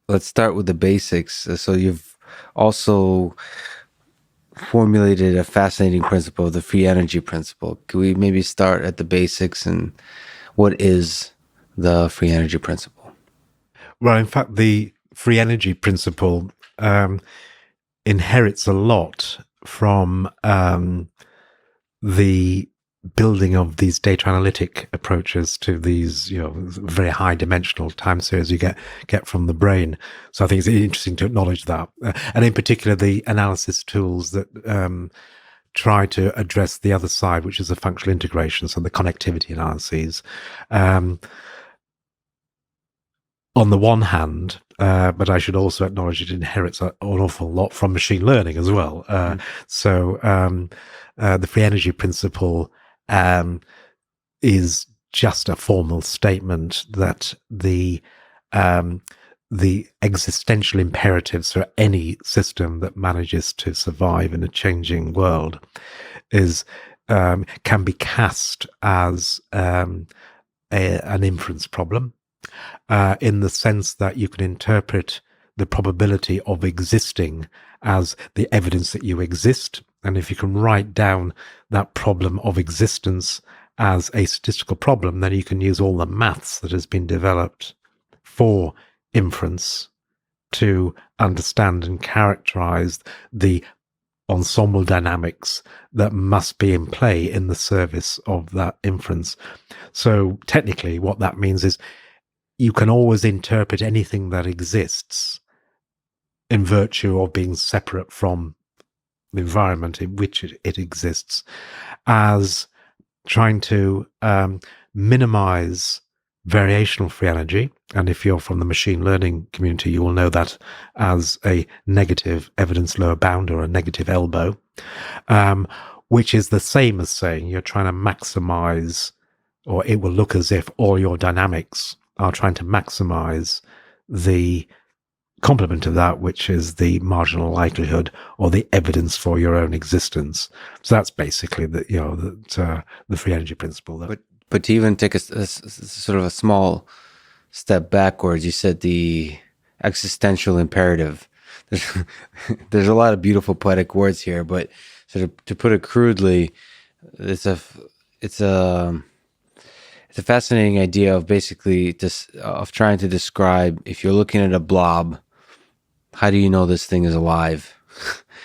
let's start with the basics. So you've also formulated a fascinating principle, the free energy principle. Can we maybe start at the basics and what is the free energy principle? Well, in fact, the free energy principle inherits a lot from the building of these data analytic approaches to these, very high dimensional time series you get from the brain. So I think it's interesting to acknowledge that, and in particular the analysis tools that try to address the other side, which is the functional integration, so the connectivity analyses. On the one hand, but I should also acknowledge it inherits an awful lot from machine learning as well. So the free energy principle is just a formal statement that the existential imperatives for any system that manages to survive in a changing world can be cast as an inference problem. In the sense that you can interpret the probability of existing as the evidence that you exist. And if you can write down that problem of existence as a statistical problem, then you can use all the maths that has been developed for inference to understand and characterize the ensemble dynamics that must be in play in the service of that inference. So technically what that means is you can always interpret anything that exists in virtue of being separate from the environment in which it exists as trying to minimize variational free energy. And if you're from the machine learning community, you will know that as a negative evidence lower bound or a negative elbow, which is the same as saying you're trying to maximize, or it will look as if all your dynamics are trying to maximize the complement of that, which is the marginal likelihood or the evidence for your own existence. So that's basically the free energy principle. But to even take a sort of a small step backwards, you said the existential imperative. There's a lot of beautiful poetic words here, but sort of to put it crudely, it's a fascinating idea of basically of trying to describe, if you're looking at a blob, how do you know this thing is alive?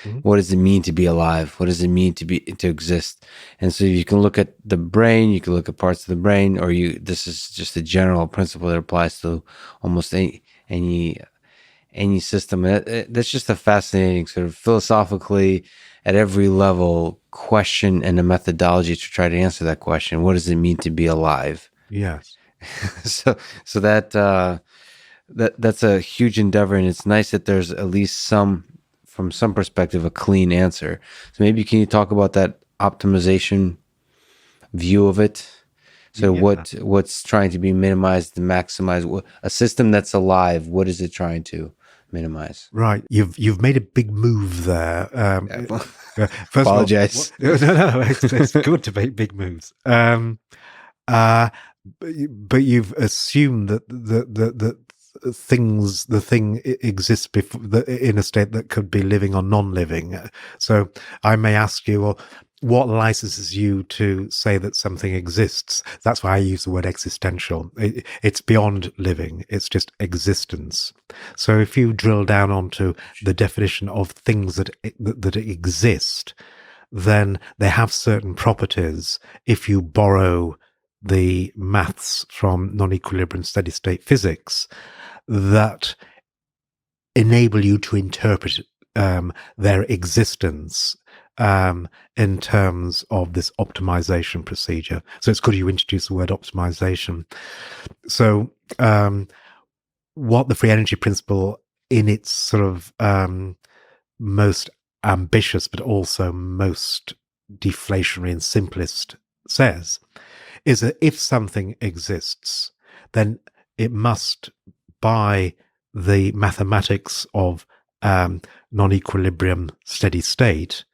Mm-hmm. What does it mean to be alive? What does it mean to exist? And so you can look at the brain, you can look at parts of the brain, or this is just a general principle that applies to almost any system. That's just a fascinating sort of philosophically at every level question and a methodology to try to answer that question. What does it mean to be alive? Yes. so that's a huge endeavor, and it's nice that there's at least from some perspective, a clean answer. So maybe can you talk about that optimization view of it? So what's trying to be minimized to maximize a system that's alive? What is it trying to minimize? Right. You've made a big move there. First apologize. No, it's good to make big moves. But you've assumed that the thing exists in a state that could be living or non-living. So I may ask you, well, what licenses you to say that something exists? That's why I use the word existential. It's beyond living. It's just existence. So if you drill down onto the definition of things that exist, then they have certain properties. If you borrow the maths from non-equilibrium steady state physics, that enable you to interpret their existence in terms of this optimization procedure. So it's good you introduce the word optimization. So what the free energy principle in its sort of most ambitious but also most deflationary and simplest says is that if something exists, then it must, by the mathematics of non-equilibrium steady state,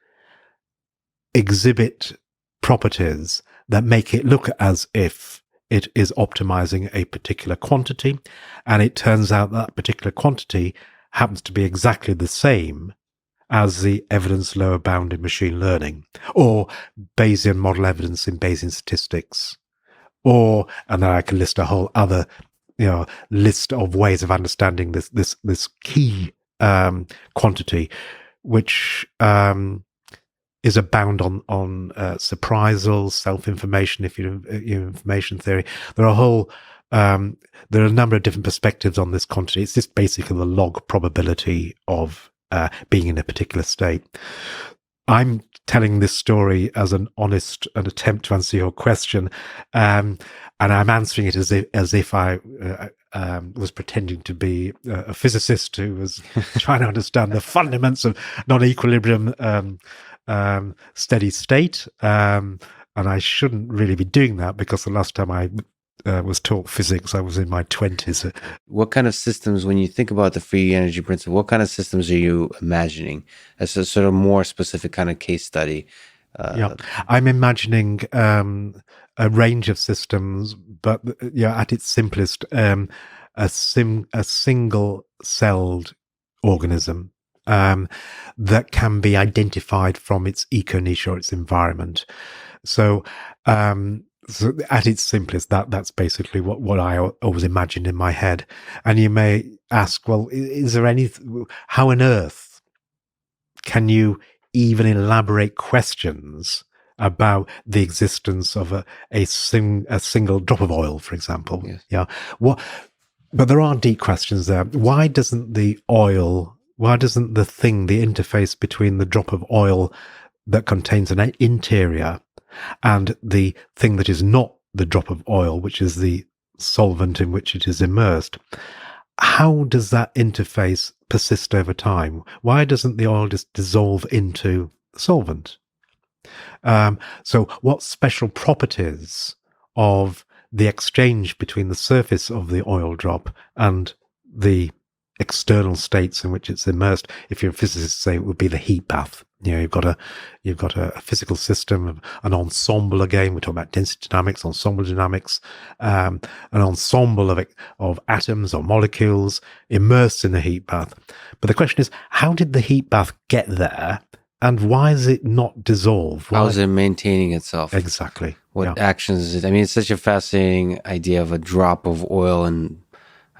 exhibit properties that make it look as if it is optimizing a particular quantity, and it turns out that particular quantity happens to be exactly the same as the evidence lower bound in machine learning, or Bayesian model evidence in Bayesian statistics, or, and then I can list a whole other, list of ways of understanding this key quantity, which is a bound on surprisal, self-information, if you information theory. There are there are a number of different perspectives on this quantity. It's just basically the log probability of being in a particular state. I'm telling this story as an attempt to answer your question, and I'm answering it as if I was pretending to be a physicist who was trying to understand the fundamentals of non-equilibrium steady state, and I shouldn't really be doing that, because the last time I was taught physics, I was in my 20s. What kind of systems, when you think about the free energy principle, what kind of systems are you imagining as a sort of more specific kind of case study? I'm imagining a range of systems, but at its simplest, a single-celled organism that can be identified from its eco-niche or its environment. So at its simplest, that's basically what I always imagined in my head. And you may ask, well, is there how on earth can you even elaborate questions about the existence of a single drop of oil, for example? Yes. Yeah. But there are deep questions there. Why doesn't the thing, the interface between the drop of oil that contains an interior and the thing that is not the drop of oil, which is the solvent in which it is immersed, how does that interface persist over time? Why doesn't the oil just dissolve into solvent? So what special properties of the exchange between the surface of the oil drop and the external states in which it's immersed, if you're a physicist, say it would be the heat bath. You've got a physical system, an ensemble. Again, we're talking about density dynamics, ensemble dynamics, an ensemble of atoms or molecules immersed in the heat bath. But the question is, how did the heat bath get there, and why is it not dissolve? How is it maintaining itself? Exactly. What actions is it? I mean, it's such a fascinating idea of a drop of oil, and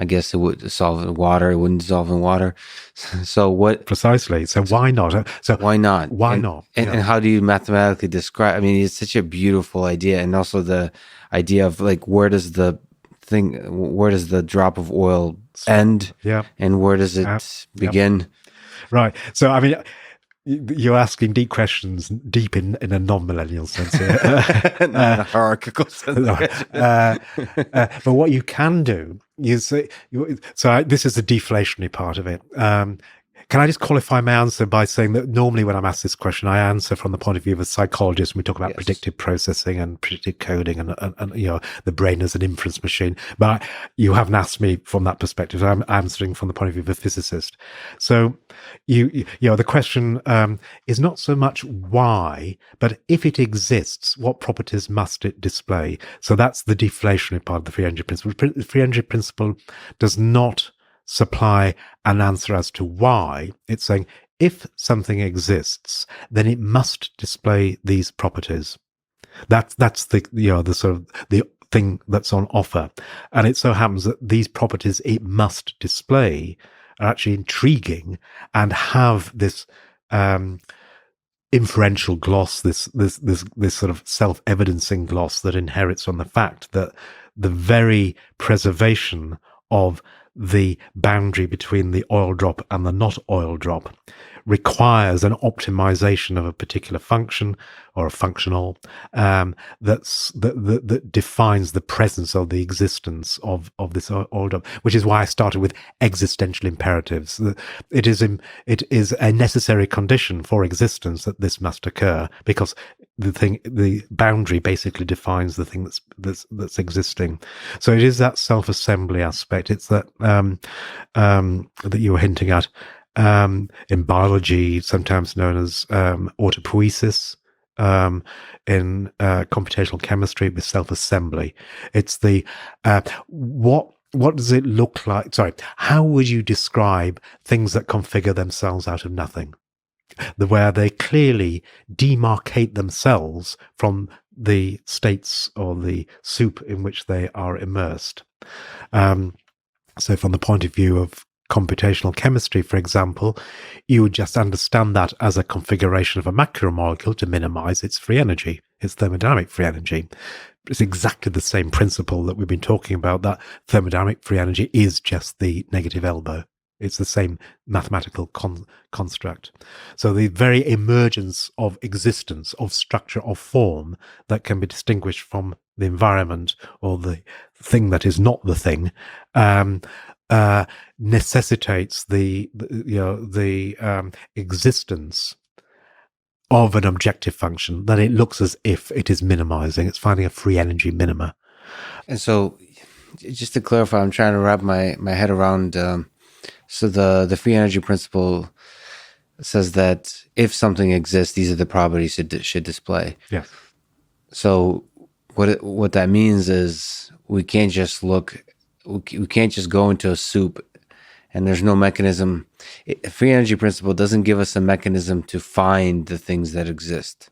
I guess it would dissolve in water. It wouldn't dissolve in water. So what? Precisely. So why not? So why not? Why not? And how do you mathematically describe? I mean, it's such a beautiful idea, and also the idea of like where does the drop of oil end? Yeah. And where does it begin? Right. So I mean, you're asking deep questions, deep in a non-millennial sense here. Not in a hierarchical sense. But what you can do is, so this is the deflationary part of it. Can I just qualify my answer by saying that normally when I'm asked this question, I answer from the point of view of a psychologist, and we talk about predictive processing and predictive coding and the brain as an inference machine. But you haven't asked me from that perspective. I'm answering from the point of view of a physicist. So the question is not so much why, but if it exists, what properties must it display? So that's the deflationary part of the free energy principle. The free energy principle does not supply an answer as to why. It's saying if something exists, then it must display these properties. That's the sort of the thing that's on offer. And it so happens that these properties it must display are actually intriguing and have this inferential gloss, this sort of self-evidencing gloss that inherits from the fact that the very preservation of the boundary between the oil drop and the not oil drop requires an optimization of a particular function or a functional that defines the presence of the existence of this oil drop, which is why I started with existential imperatives. It is a necessary condition for existence that this must occur, because the boundary basically defines the thing that's existing. So it is that self-assembly aspect. It's that that you were hinting at. In biology, sometimes known as autopoiesis, in computational chemistry with self-assembly. It's the what does it look like? Sorry, how would you describe things that configure themselves out of nothing? Where they clearly demarcate themselves from the states or the soup in which they are immersed. So from the point of view of computational chemistry, for example, you would just understand that as a configuration of a macromolecule to minimize its free energy, its thermodynamic free energy. It's exactly the same principle that we've been talking about, that thermodynamic free energy is just the negative elbow. It's the same mathematical construct. So the very emergence of existence, of structure, of form that can be distinguished from the environment or the thing that is not the thing necessitates the existence of an objective function that it looks as if it is minimizing. It's finding a free energy minima. And so, just to clarify, I'm trying to wrap my head around. So the free energy principle says that if something exists, these are the properties it should display. Yes. So what that means is we can't just go into a soup and there's no mechanism. Free energy principle doesn't give us a mechanism to find the things that exist.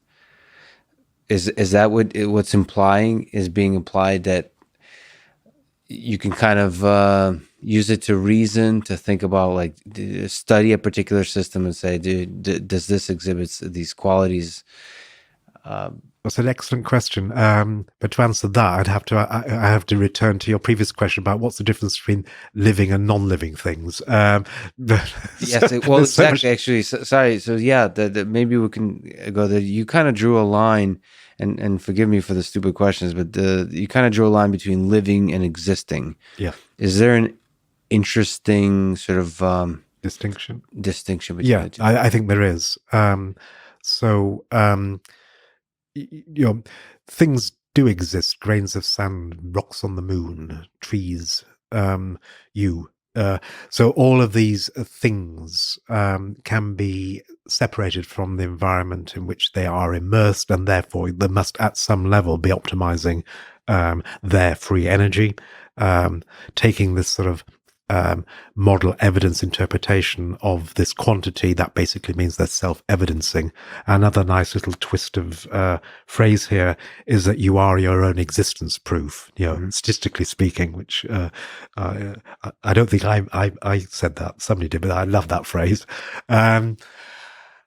Is that what's being implied, that you can kind of use it to reason, to think about, like, study a particular system and say, does this exhibit these qualities? That's an excellent question. But to answer that, I have to return to your previous question about what's the difference between living and non-living things. Yes, well, exactly. Actually, sorry. So yeah, maybe we can go there. You kind of drew a line, and forgive me for the stupid questions, but you kind of drew a line between living and existing. Yeah. Is there an interesting sort of distinction between the two? I think there is. Things do exist: grains of sand, rocks on the moon, trees, so all of these things can be separated from the environment in which they are immersed, and therefore they must at some level be optimizing their free energy, taking this sort of model evidence interpretation of this quantity. That basically means they're self-evidencing. Another nice little twist of phrase here is that you are your own existence proof, statistically speaking, which I don't think I said that. Somebody did, but I love that phrase.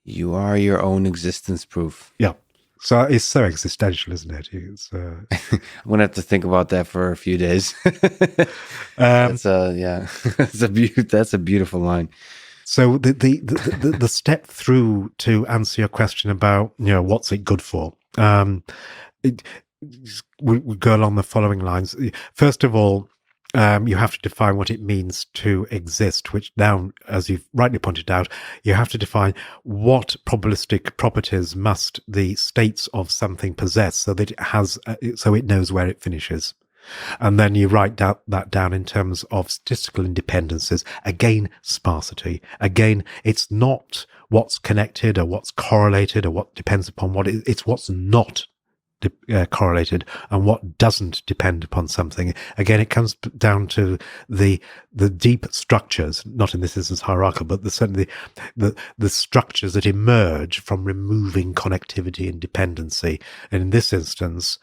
You are your own existence proof. Yeah. So it's so existential, isn't it? I'm gonna have to think about that for a few days. That's a beautiful line. So the step through to answer your question about what's it good for, we go along the following lines. First of all, you have to define what it means to exist, which now, as you've rightly pointed out, you have to define what probabilistic properties must the states of something possess so that it knows where it finishes. And then you write that down in terms of statistical independences. Again, sparsity. Again, it's not what's connected or what's correlated or what depends upon what it's what's not correlated and what doesn't depend upon something. Again, it comes down to the deep structures, not in this instance hierarchical, but certainly the structures that emerge from removing connectivity and dependency. And in this instance,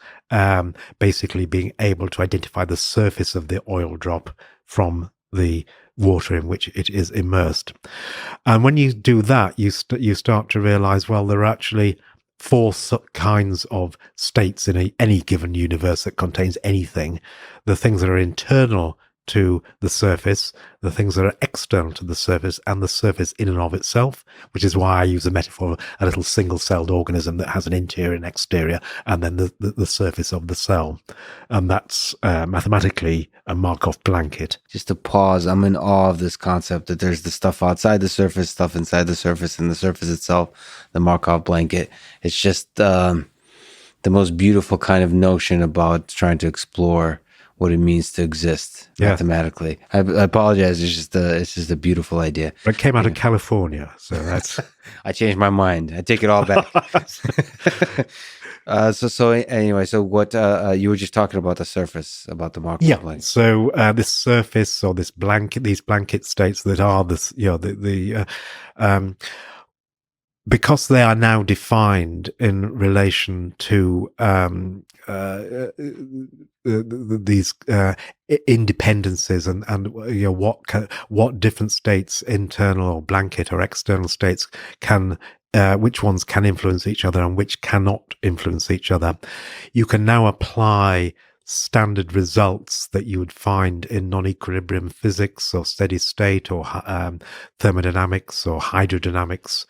basically being able to identify the surface of the oil drop from the water in which it is immersed. And when you do that, you start to realize, well, there are actually four kinds of states in any given universe that contains anything. The things that are internal to the surface, the things that are external to the surface, and the surface in and of itself, which is why I use a metaphor of a little single-celled organism that has an interior and exterior, and then the surface of the cell. And that's mathematically a Markov blanket. Just to pause, I'm in awe of this concept that there's the stuff outside the surface, stuff inside the surface, and the surface itself, the Markov blanket. It's just the most beautiful kind of notion about trying to explore what it means to exist mathematically. I apologize. It's just a beautiful idea. But it came out of California, so that's. I changed my mind. I take it all back. So anyway, so what you were just talking about the surface, about the Markov blanket. So this surface or this blanket, these blanket states that are this, because they are now defined in relation to these independencies and what different states, internal or blanket or external states, can which ones can influence each other and which cannot influence each other. You can now apply standard results that you would find in non-equilibrium physics or steady state or thermodynamics or hydrodynamics,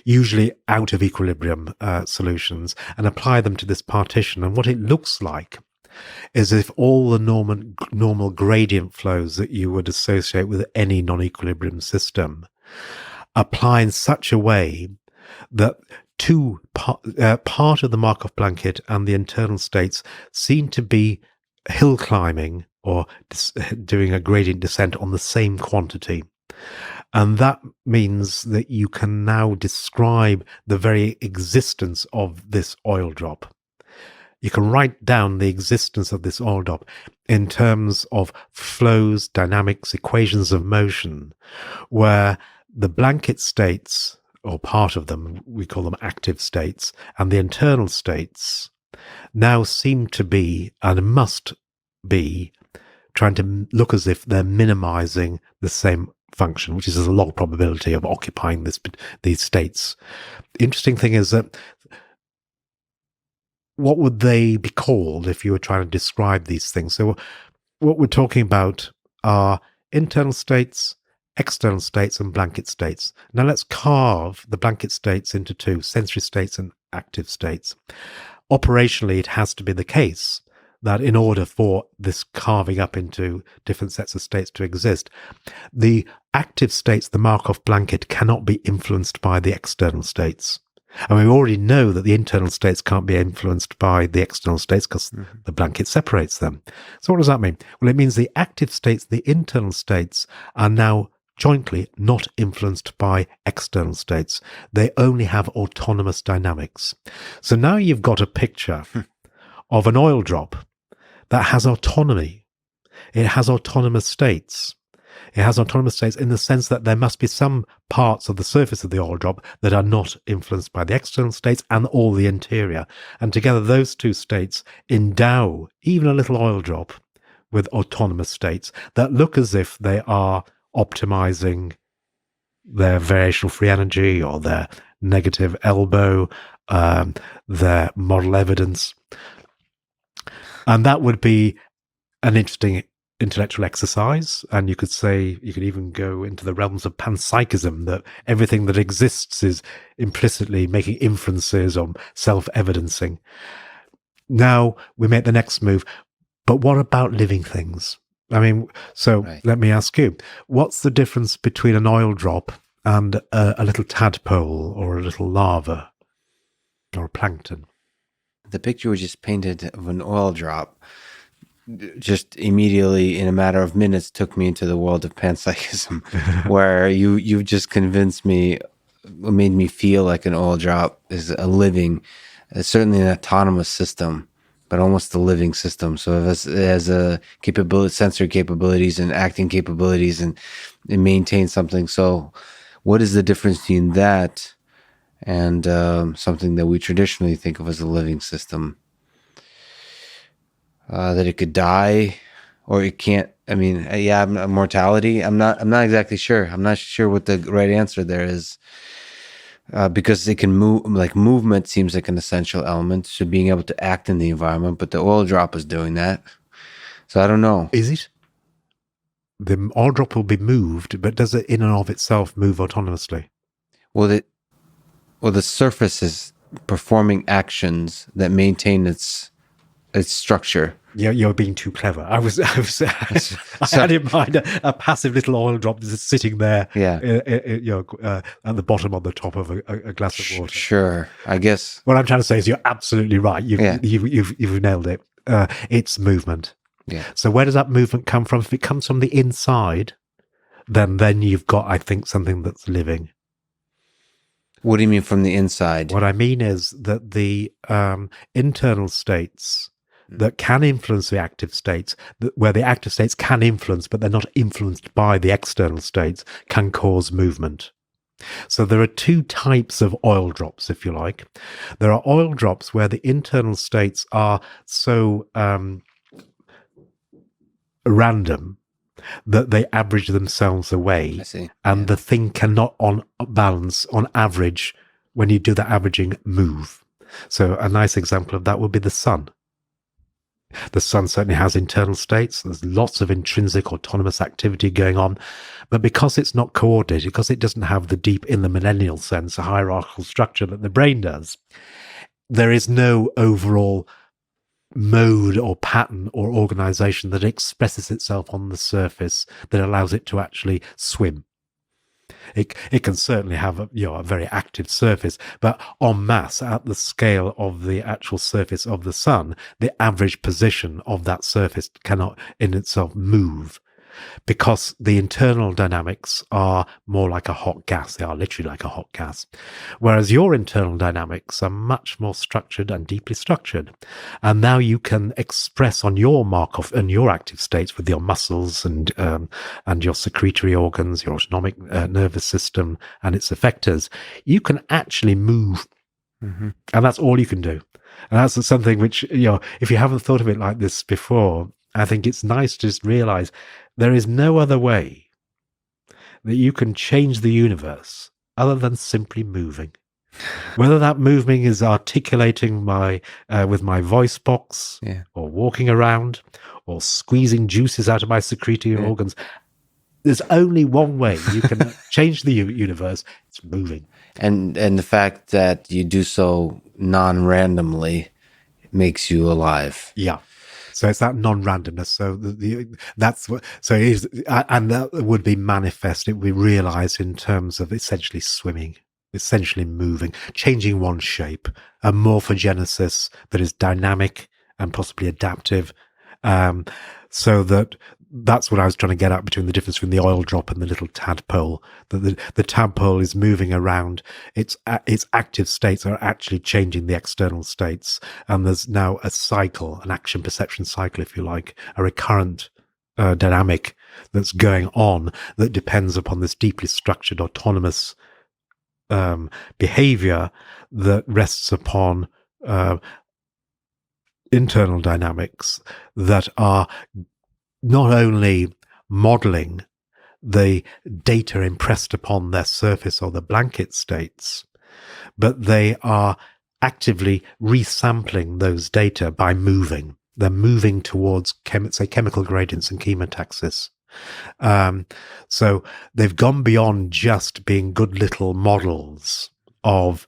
usually out of equilibrium solutions, and apply them to this partition. And what it looks like is if all the normal gradient flows that you would associate with any non-equilibrium system apply in such a way that part of the Markov blanket and the internal states seem to be hill climbing or doing a gradient descent on the same quantity. And that means that you can now describe the very existence of this oil drop. You can write down the existence of this oil drop in terms of flows, dynamics, equations of motion, where the blanket states, or part of them, we call them active states, and the internal states now seem to be, and must be, trying to look as if they're minimizing the same function, which is a log probability of occupying these states. The interesting thing is that what would they be called if you were trying to describe these things? So what we're talking about are internal states, external states, and blanket states. Now let's carve the blanket states into two, sensory states and active states. Operationally, it has to be the case that in order for this carving up into different sets of states to exist, the active states, the Markov blanket, cannot be influenced by the external states. And we already know that the internal states can't be influenced by the external states because the blanket separates them. So what does that mean? Well, it means the active states, the internal states, are now jointly not influenced by external states. They only have autonomous dynamics. So now you've got a picture of an oil drop that has autonomy. It has autonomous states. It has autonomous states in the sense that there must be some parts of the surface of the oil drop that are not influenced by the external states and all the interior. And together those two states endow even a little oil drop with autonomous states that look as if they are optimizing their variational free energy or their negative elbow, their model evidence. And that would be an interesting intellectual exercise. And you could say, you could even go into the realms of panpsychism, that everything that exists is implicitly making inferences or self-evidencing. Now we make the next move. But what about living things? I mean, so Let me ask you, what's the difference between an oil drop and a little tadpole or a little larva or a plankton? The picture we just painted of an oil drop just immediately, in a matter of minutes, took me into the world of panpsychism, where you just convinced me, made me feel like an oil drop is a living, certainly an autonomous system, but almost a living system. So it has a capability, sensory capabilities and acting capabilities, and it maintains something. So what is the difference between that and something that we traditionally think of as a living system? That it could die, or it can't. I mean, mortality. I'm not exactly sure. I'm not sure what the right answer there is, because it can move. Like movement seems like an essential element to being able to act in the environment, but the oil drop is doing that. So I don't know. Is it? The oil drop will be moved, but does it in and of itself move autonomously? Well, the surface is performing actions that maintain its structure. Yeah, you're being too clever. I had in mind a passive little oil drop just sitting there, at the bottom on the top of a glass of water. Sure, I guess. What I'm trying to say is you're absolutely right. You've nailed it. It's movement. Yeah. So where does that movement come from? If it comes from the inside, then you've got, I think, something that's living. What do you mean from the inside? What I mean is that the internal states that can influence the active states, where the active states can influence, but they're not influenced by the external states, can cause movement. So there are two types of oil drops, if you like. There are oil drops where the internal states are so random that they average themselves away. I see. And the thing cannot, on balance, on average, when you do the averaging, move. So a nice example of that would be the sun. The sun certainly has internal states. There's lots of intrinsic autonomous activity going on. But because it's not coordinated, because it doesn't have the deep, in the millennial sense, a hierarchical structure that the brain does, there is no overall mode or pattern or organization that expresses itself on the surface that allows it to actually swim. It can certainly have a very active surface, but en masse, at the scale of the actual surface of the sun, the average position of that surface cannot in itself move, because the internal dynamics are more like a hot gas. They are literally like a hot gas. Whereas your internal dynamics are much more structured and deeply structured. And now you can express on your Markov and your active states with your muscles and your secretory organs, your autonomic nervous system and its effectors. You can actually move. Mm-hmm. And that's all you can do. And that's something which, if you haven't thought of it like this before, I think it's nice to just realize there is no other way that you can change the universe other than simply moving. Whether that moving is articulating with my voice box, or walking around, or squeezing juices out of my secretory organs, there's only one way you can change the universe. It's moving. And the fact that you do so non-randomly makes you alive. Yeah. So it's that non-randomness. So that's what. So it is, and that would be manifest. It would be realized in terms of essentially swimming, essentially moving, changing one's shape, a morphogenesis that is dynamic and possibly adaptive. So that's what I was trying to get at between the difference between the oil drop and the little tadpole. That the tadpole is moving around. Its active states are actually changing the external states, and there's now a cycle, an action perception cycle, if you like, a recurrent dynamic that's going on that depends upon this deeply structured autonomous behavior that rests upon internal dynamics that are not only modeling the data impressed upon their surface or the blanket states, but they are actively resampling those data by moving. They're moving towards, chemical gradients and chemotaxis. So they've gone beyond just being good little models of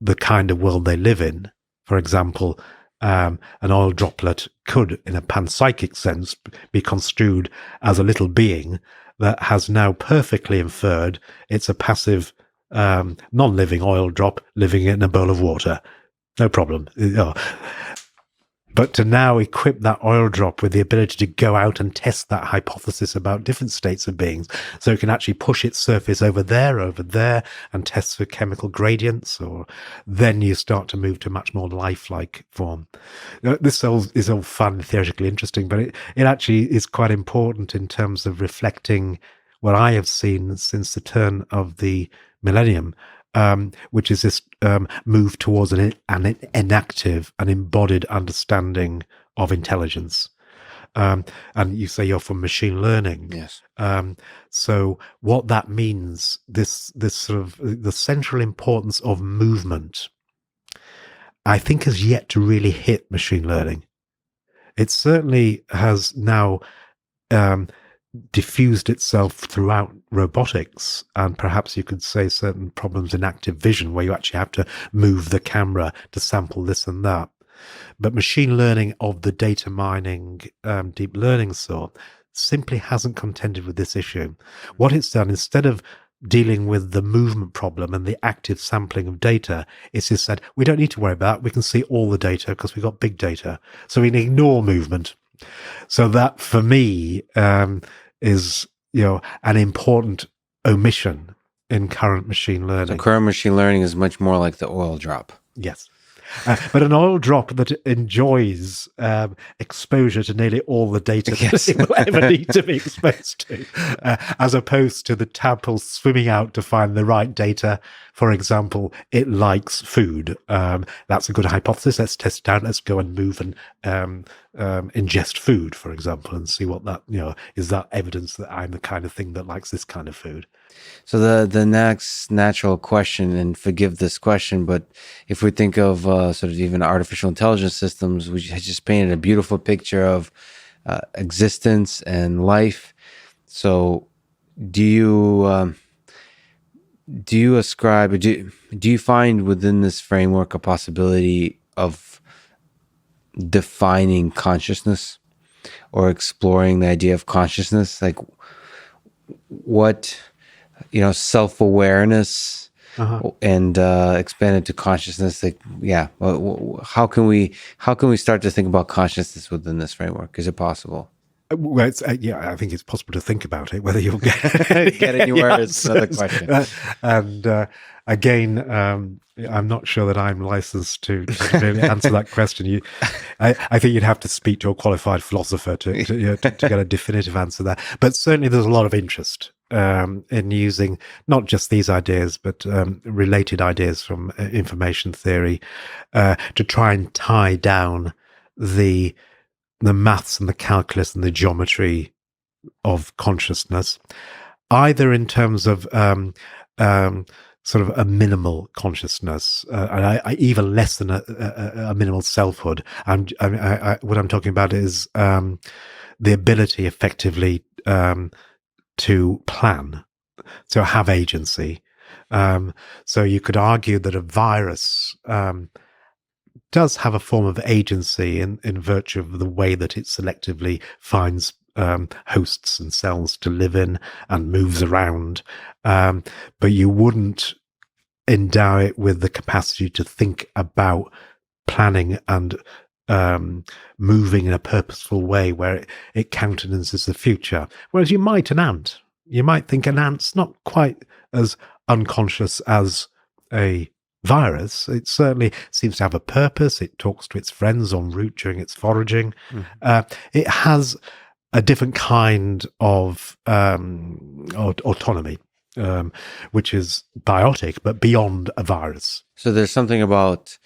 the kind of world they live in. For example, an oil droplet could, in a panpsychic sense, be construed as a little being that has now perfectly inferred it's a passive, non-living oil drop living in a bowl of water. No problem. But to now equip that oil drop with the ability to go out and test that hypothesis about different states of beings, so it can actually push its surface over there, and test for chemical gradients, or then you start to move to a much more lifelike form. This is all fun and theoretically interesting, but it actually is quite important in terms of reflecting what I have seen since the turn of the millennium, which is this move towards an enactive, an embodied understanding of intelligence. And you say you're from machine learning. Yes. So what that means, this sort of the central importance of movement, I think has yet to really hit machine learning. It certainly has now diffused itself throughout robotics, and perhaps you could say certain problems in active vision where you actually have to move the camera to sample this and that. But machine learning of the data mining, deep learning sort, simply hasn't contended with this issue. What it's done, instead of dealing with the movement problem and the active sampling of data, it's just said, we don't need to worry about that. We can see all the data because we've got big data. So we can ignore movement. So that for me is an important omission in current machine So learning. current machine learning is much more like the oil drop. Yes. But an oil drop that enjoys exposure to nearly all the data that it will ever need to be exposed to, as opposed to the tadpole swimming out to find the right data. For example, it likes food. That's a good hypothesis. Let's test it out. Let's go and move and ingest food, for example, and see what that, is that evidence that I'm the kind of thing that likes this kind of food. So the next natural question, and forgive this question, but if we think of sort of even artificial intelligence systems, we just painted a beautiful picture of existence and life. So do you ascribe, or do you find within this framework a possibility of defining consciousness or exploring the idea of consciousness? Like what, self-awareness and expanded to consciousness. Like, yeah, how can we start to think about consciousness within this framework? Is it possible? Well, I think it's possible to think about it. Whether you'll get anywhere is another question. And again, I'm not sure that I'm licensed to really answer that question. I think you'd have to speak to a qualified philosopher to get a definitive answer there. But certainly, there's a lot of interest in using not just these ideas, but related ideas from information theory to try and tie down the maths and the calculus and the geometry of consciousness, either in terms of sort of a minimal consciousness, and I even less than a minimal selfhood. What I'm talking about is the ability effectively to plan, to have agency. So you could argue that a virus does have a form of agency in virtue of the way that it selectively finds hosts and cells to live in and moves around. But you wouldn't endow it with the capacity to think about planning and moving in a purposeful way where it countenances the future. Whereas you might an ant. You might think an ant's not quite as unconscious as a virus. It certainly seems to have a purpose. It talks to its friends en route during its foraging. It has a different kind of autonomy, which is biotic, but beyond a virus. So there's something about,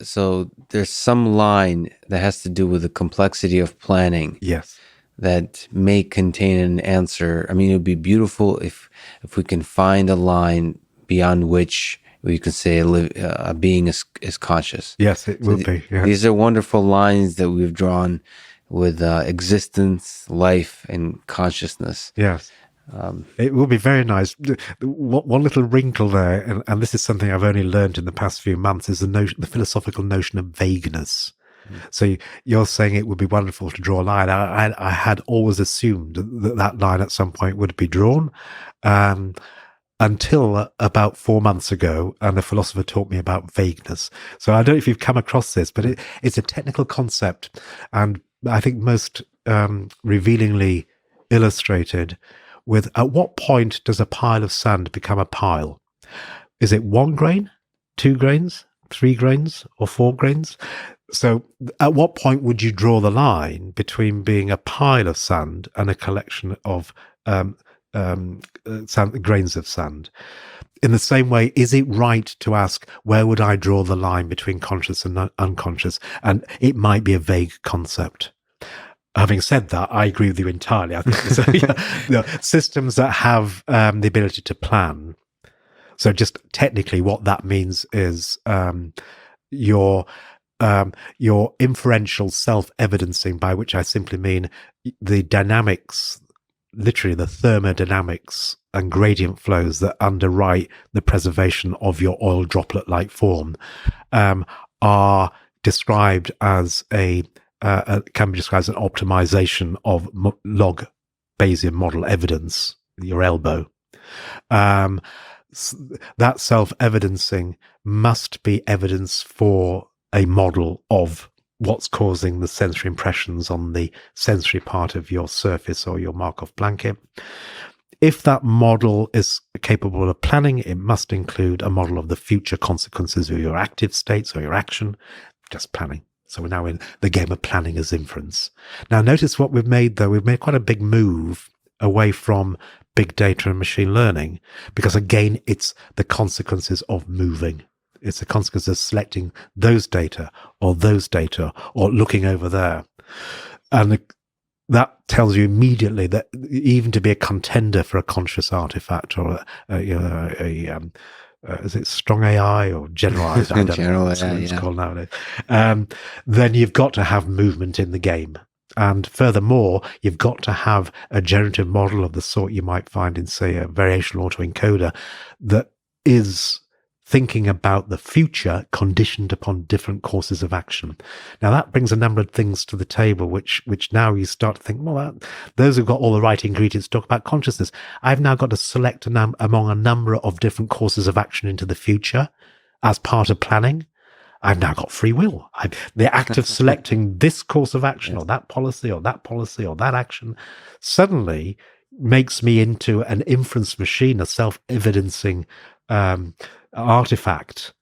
so there's some line that has to do with the complexity of planning. Yes. That may contain an answer. I mean, it would be beautiful if we can find a line beyond which we can say a being is conscious. Yes, it will be. Yes. These are wonderful lines that we've drawn with existence, life, and consciousness. Yes. It will be very nice. One little wrinkle there, and this is something I've only learned in the past few months, is the philosophical notion of vagueness. So you're saying it would be wonderful to draw a line. I had always assumed that line at some point would be drawn, until about 4 months ago, and a philosopher taught me about vagueness. So I don't know if you've come across this, but it's a technical concept, and I think most revealingly illustrated with at what point does a pile of sand become a pile? Is it 1 grain, 2 grains, 3 grains, or 4 grains? So at what point would you draw the line between being a pile of sand and a collection of grains of sand? In the same way, is it right to ask, where would I draw the line between conscious and unconscious? And it might be a vague concept. Having said that, I agree with you entirely. I think systems that have the ability to plan. So just technically what that means is your inferential self-evidencing, by which I simply mean the dynamics, literally the thermodynamics and gradient flows that underwrite the preservation of your oil droplet-like form, are described as can be described as an optimization of log Bayesian model evidence, your elbow. That self-evidencing must be evidence for a model of what's causing the sensory impressions on the sensory part of your surface or your Markov blanket. If that model is capable of planning, it must include a model of the future consequences of your active states or your action, just planning. So we're now in the game of planning as inference. Now, notice what we've made, though. We've made quite a big move away from big data and machine learning, because, again, it's the consequences of moving. It's the consequence of selecting those data or looking over there. And that tells you immediately that even to be a contender for a conscious artifact or is it strong AI or generalized? I don't know what it's called nowadays. Then you've got to have movement in the game. And furthermore, you've got to have a generative model of the sort you might find in, say, a variational autoencoder that is thinking about the future conditioned upon different courses of action. Now, that brings a number of things to the table, which now you start to think, well, those who've got all the right ingredients talk about consciousness. I've now got to select among a number of different courses of action into the future as part of planning. I've now got free will. The act of selecting this course of action or that policy or that action suddenly makes me into an inference machine, a self-evidencing artifact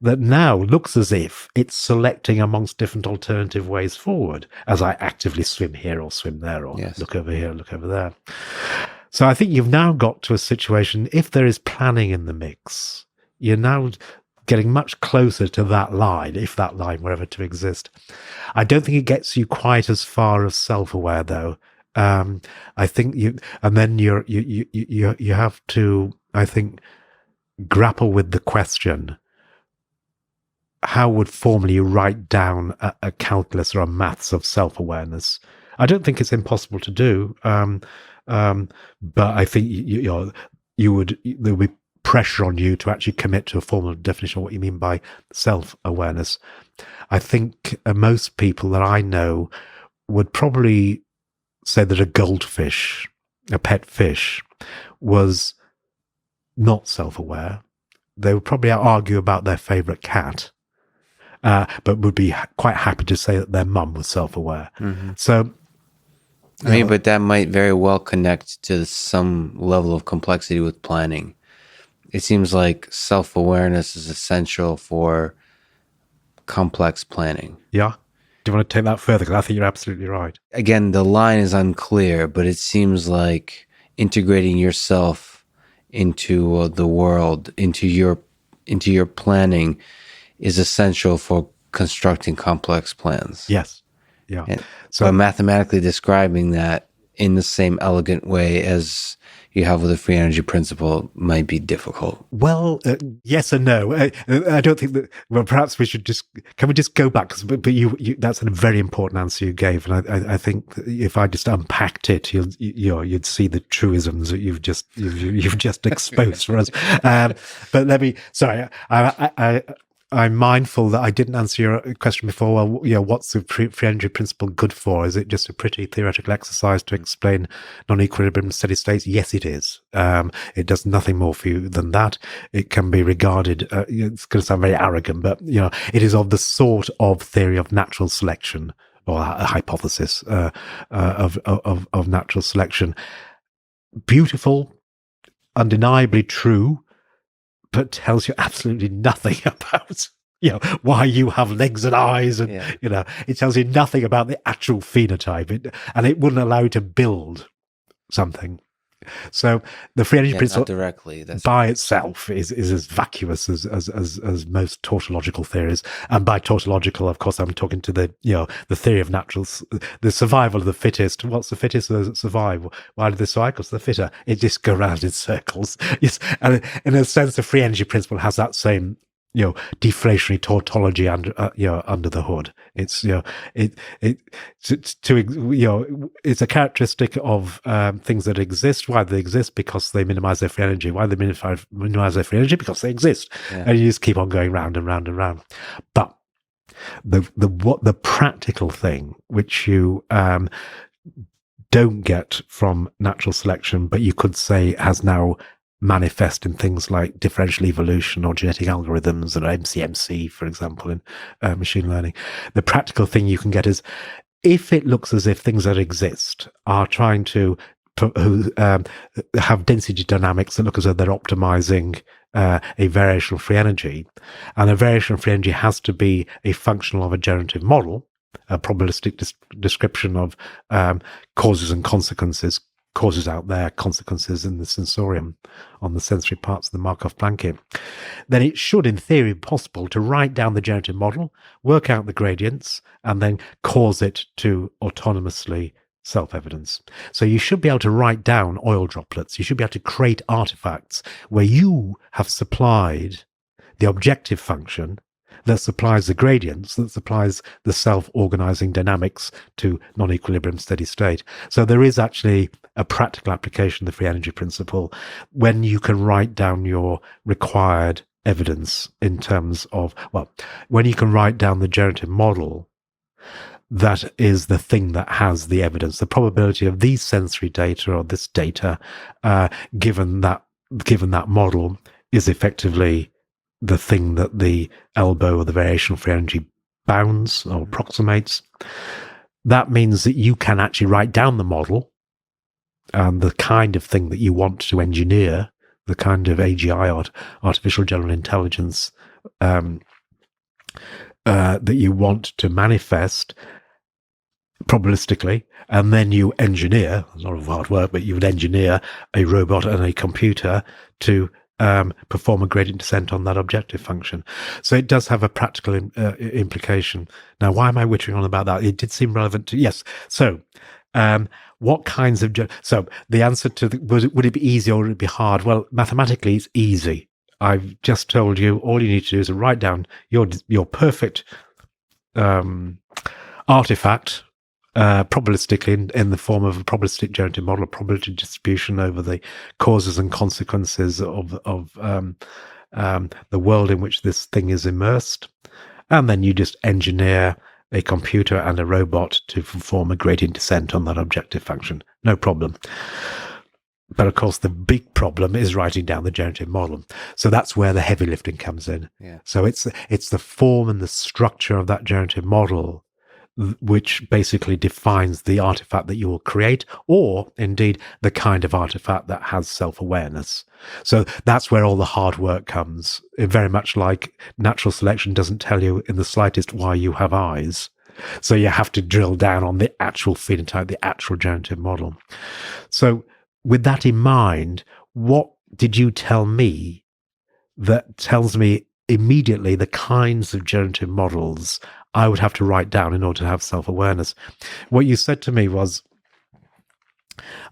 that now looks as if it's selecting amongst different alternative ways forward as I actively swim here or swim there or look over here, look over there. So I think you've now got to a situation, if there is planning in the mix, you're now getting much closer to that line, if that line were ever to exist. I don't think it gets you quite as far as self-aware, though. I think you have to, I think, grapple with the question: how would formally write down a calculus or a maths of self-awareness? I don't think it's impossible to do, but I think there would be pressure on you to actually commit to a formal definition of what you mean by self-awareness. I think most people that I know would probably say that a goldfish, a pet fish, was not self-aware. They would probably argue about their favorite cat, but would be quite happy to say that their mum was self-aware. Mm-hmm. So, but that might very well connect to some level of complexity with planning. It seems like self-awareness is essential for complex planning. Yeah. Do you want to take that further? Because I think you're absolutely right. Again, the line is unclear, but it seems like integrating yourself into the world, into your planning, is essential for constructing complex plans. Yes. Yeah. So mathematically describing that in the same elegant way as you have with the free energy principle might be difficult. Well, yes and no. I don't think that. Well, perhaps we should can we just go back? But you that's a very important answer you gave, and I think if I just unpacked it, you'd see the truisms that you've just exposed for us. But let me. Sorry, I'm mindful that I didn't answer your question before. Well, what's the free energy principle good for? Is it just a pretty theoretical exercise to explain non-equilibrium steady states? Yes, it is. It does nothing more for you than that. It can be regarded, it's going to sound very arrogant, but it is of the sort of theory of natural selection, or a hypothesis of natural selection. Beautiful, undeniably true, but tells you absolutely nothing about, why you have legs and eyes, and it tells you nothing about the actual phenotype, and it wouldn't allow you to build something. So the free energy principle directly by itself is as vacuous as most tautological theories. And by tautological, of course, I'm talking to the theory of the survival of the fittest. What's the fittest that survive? Why do they survive? Because the fitter. It just go around in circles. Yes, and in a sense, the free energy principle has that same deflationary tautology under the hood. It's it's a characteristic of things that exist. Why they exist? Because they minimize their free energy. Why they minimize their free energy? Because they exist. And you just keep on going round and round and round. But the practical thing, which you don't get from natural selection, but you could say has now manifest in things like differential evolution or genetic algorithms or MCMC, for example, in machine learning. The practical thing you can get is, if it looks as if things that exist are trying to have density dynamics that look as though they're optimizing a variational free energy, and a variational free energy has to be a functional of a generative model, a probabilistic description of causes and consequences, causes out there, consequences in the sensorium, on the sensory parts of the Markov blanket, then it should, in theory, be possible to write down the generative model, work out the gradients, and then cause it to autonomously self-evidence. So you should be able to write down oil droplets. You should be able to create artifacts where you have supplied the objective function that supplies the gradients, that supplies the self-organizing dynamics to non-equilibrium steady state. So there is actually a practical application of the free energy principle when you can write down your required evidence in terms of, well, when you can write down the generative model that is the thing that has the evidence, the probability of these sensory data or this data, given that model, is effectively the thing that the elbow or the variational free energy bounds or approximates. That means that you can actually write down the model and the kind of thing that you want to engineer, the kind of AGI, artificial general intelligence, that you want to manifest probabilistically, and then you engineer, it's not a hard work, but you would engineer a robot and a computer to perform a gradient descent on that objective function. So it does have a practical implication. Now, why am I wittering on about that? It did seem relevant to, yes. So what kinds of, so the answer to, would it be easy or would it be hard? Well, mathematically, it's easy. I've just told you, all you need to do is write down your perfect artifact, probabilistically in the form of a probabilistic generative model, a probability distribution over the causes and consequences of the world in which this thing is immersed. And then you just engineer a computer and a robot to perform a gradient descent on that objective function. No problem. But of course, the big problem is writing down the generative model. So that's where the heavy lifting comes in. Yeah. So it's the form and the structure of that generative model which basically defines the artifact that you will create, or indeed the kind of artifact that has self-awareness. So that's where all the hard work comes. Very much like natural selection doesn't tell you in the slightest why you have eyes. So you have to drill down on the actual phenotype, the actual generative model. So with that in mind, what did you tell me that tells me immediately the kinds of generative models I would have to write down in order to have self-awareness? What you said to me was,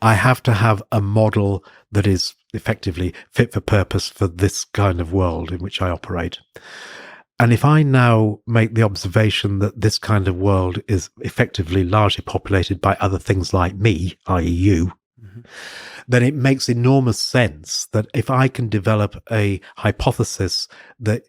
I have to have a model that is effectively fit for purpose for this kind of world in which I operate. And if I now make the observation that this kind of world is effectively largely populated by other things like me, i.e. you, then it makes enormous sense that if I can develop a hypothesis that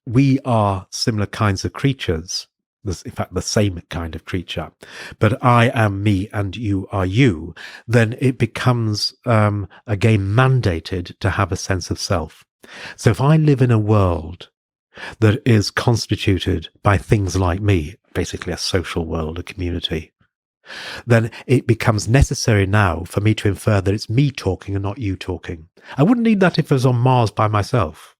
we are similar kinds of creatures, in fact, the same kind of creature, but I am me and you are you, then it becomes again mandated to have a sense of self. So if I live in a world that is constituted by things like me, basically a social world, a community, then it becomes necessary now for me to infer that it's me talking and not you talking. I wouldn't need that if I was on Mars by myself,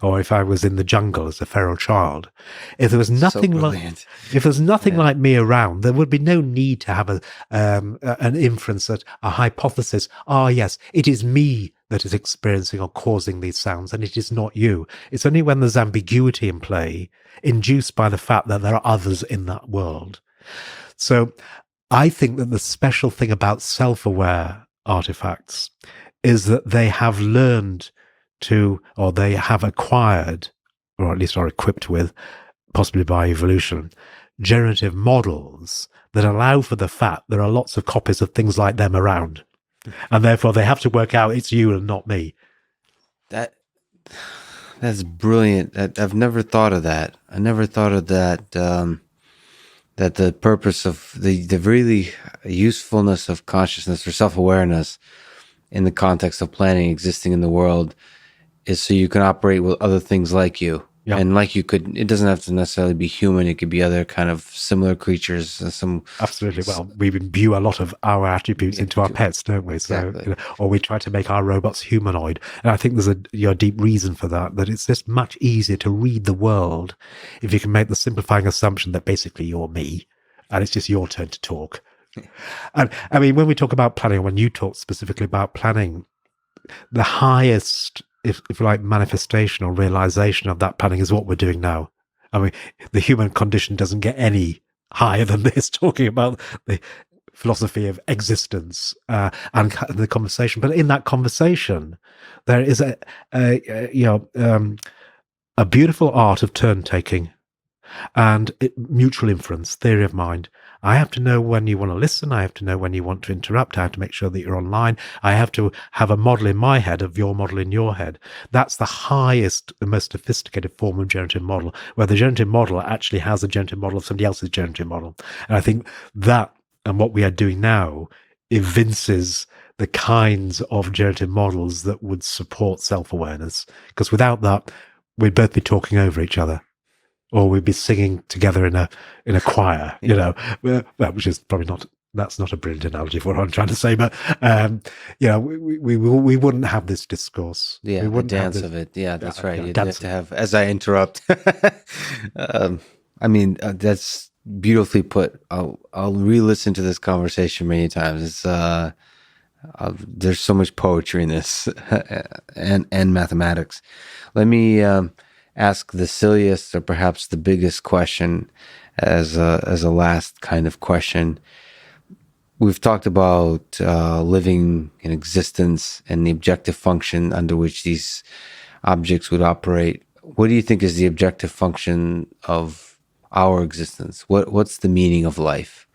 or if I was in the jungle as a feral child. If there was nothing like me around, there would be no need to have an inference, a hypothesis. Ah, yes, it is me that is experiencing or causing these sounds, and it is not you. It's only when there's ambiguity in play, induced by the fact that there are others in that world. So I think that the special thing about self-aware artifacts is that they have learned to, or they have acquired, or at least are equipped with, possibly by evolution, generative models that allow for the fact there are lots of copies of things like them around. And therefore they have to work out it's you and not me. That's brilliant. I've never thought of that. I never thought of that, that the purpose of the really usefulness of consciousness or self-awareness in the context of planning existing in the world is so you can operate with other things like you. Yeah. And like you could, it doesn't have to necessarily be human. It could be other kind of similar creatures. Some Absolutely. Well, we imbue a lot of our attributes into our pets, don't we? Exactly. So, or we try to make our robots humanoid. And I think there's a deep reason for that, that it's just much easier to read the world if you can make the simplifying assumption that basically you're me and it's just your turn to talk. And I mean, when we talk about planning, when you talk specifically about planning, the highest, if you like, manifestation or realization of that planning is what we're doing now. I mean, the human condition doesn't get any higher than this, talking about the philosophy of existence and the conversation. But in that conversation, there is a beautiful art of turn taking and mutual inference, theory of mind. I have to know when you want to listen. I have to know when you want to interrupt. I have to make sure that you're online. I have to have a model in my head of your model in your head. That's the highest, the most sophisticated form of generative model, where the generative model actually has a generative model of somebody else's generative model. And I think that, and what we are doing now, evinces the kinds of generative models that would support self-awareness. Because without that, we'd both be talking over each other. Or we'd be singing together in a choir, you know, which is probably not, that's not a brilliant analogy for what I'm trying to say, but we wouldn't have this discourse. Yeah, we the dance of it. Yeah, that's right. You'd have to have, as I interrupt. I mean, that's beautifully put. I'll re-listen to this conversation many times. It's there's so much poetry in this, and mathematics. Let me ask the silliest or perhaps the biggest question as a last kind of question. We've talked about living in existence and the objective function under which these objects would operate. What do you think is the objective function of our existence? What's the meaning of life?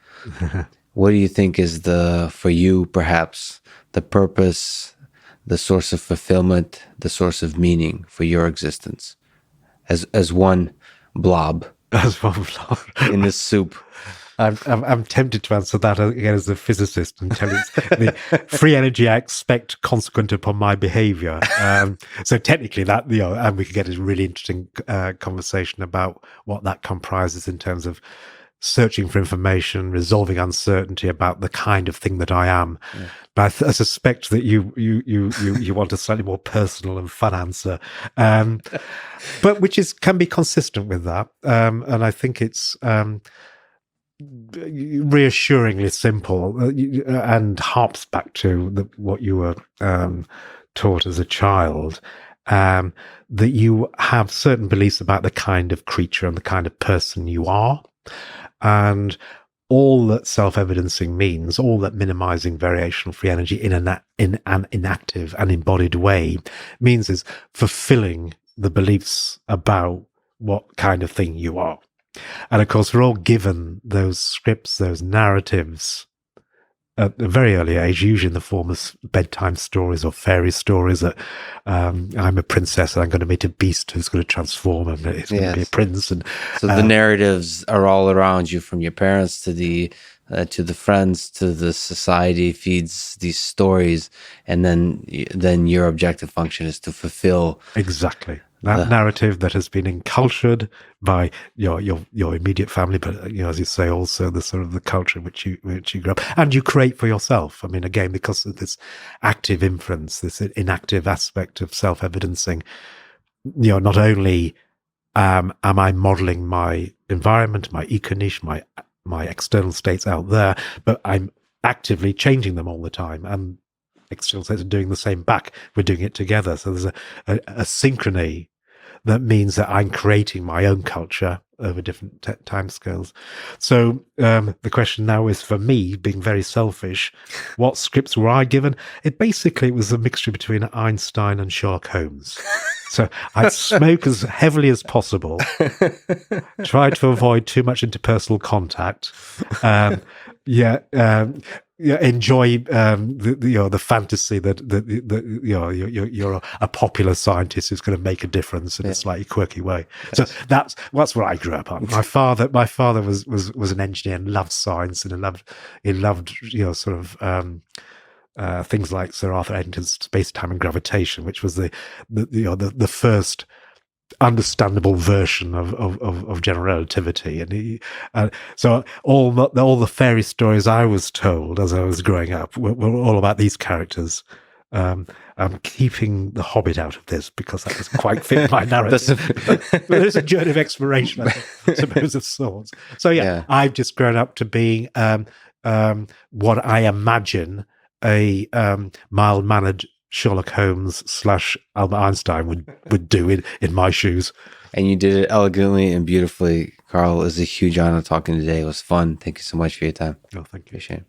What do you think is for you, perhaps, the purpose, the source of fulfillment, the source of meaning for your existence? As one blob, in this soup. I'm tempted to answer that again as a physicist and tell you the free energy I expect consequent upon my behavior. So technically that, and we could get a really interesting conversation about what that comprises in terms of searching for information, resolving uncertainty about the kind of thing that I am. Yeah. But I suspect that you want a slightly more personal and fun answer, but which can be consistent with that. And I think it's reassuringly simple and harps back to what you were taught as a child. That you have certain beliefs about the kind of creature and the kind of person you are. And all that self-evidencing means, all that minimizing variational free energy in an inactive and embodied way means is fulfilling the beliefs about what kind of thing you are. And of course, we're all given those scripts, those narratives at a very early age, usually in the form of bedtime stories or fairy stories that I'm a princess and I'm going to meet a beast who's going to transform and it's going to be a prince. And so the narratives are all around you, from your parents to the friends to the society feeds these stories, and then your objective function is to fulfill exactly that narrative that has been encultured by your immediate family, but as you say, also the sort of the culture in which you grew up and you create for yourself. I mean, again, because of this active inference, this inactive aspect of self-evidencing, not only am I modeling my environment, my eco-niche, my external states out there, but I'm actively changing them all the time, and external states are doing the same back. We're doing it together. So there's a synchrony that means that I'm creating my own culture over different time scales. So the question now is, for me, being very selfish, what scripts were I given? It basically was a mixture between Einstein and Sherlock Holmes. So I'd smoke as heavily as possible, try to avoid too much interpersonal contact, enjoy the fantasy that you're a popular scientist who's going to make a difference in a slightly quirky way. So that's where I grew up. My father was an engineer and loved science, and he loved sort of things like Sir Arthur Eddington's Space, Time, and Gravitation, which was the first understandable version of general relativity, and so all the fairy stories I was told as I was growing up were all about these characters. I'm keeping The Hobbit out of this because that doesn't quite fit my narrative. But there's a journey of exploration, I suppose, of sorts. So yeah, I've just grown up to being what I imagine a mild-mannered Sherlock Holmes / Albert Einstein would do in my shoes. And you did it elegantly and beautifully, Karl. It was a huge honor talking today. It was fun. Thank you so much for your time. Oh, thank you. Appreciate it.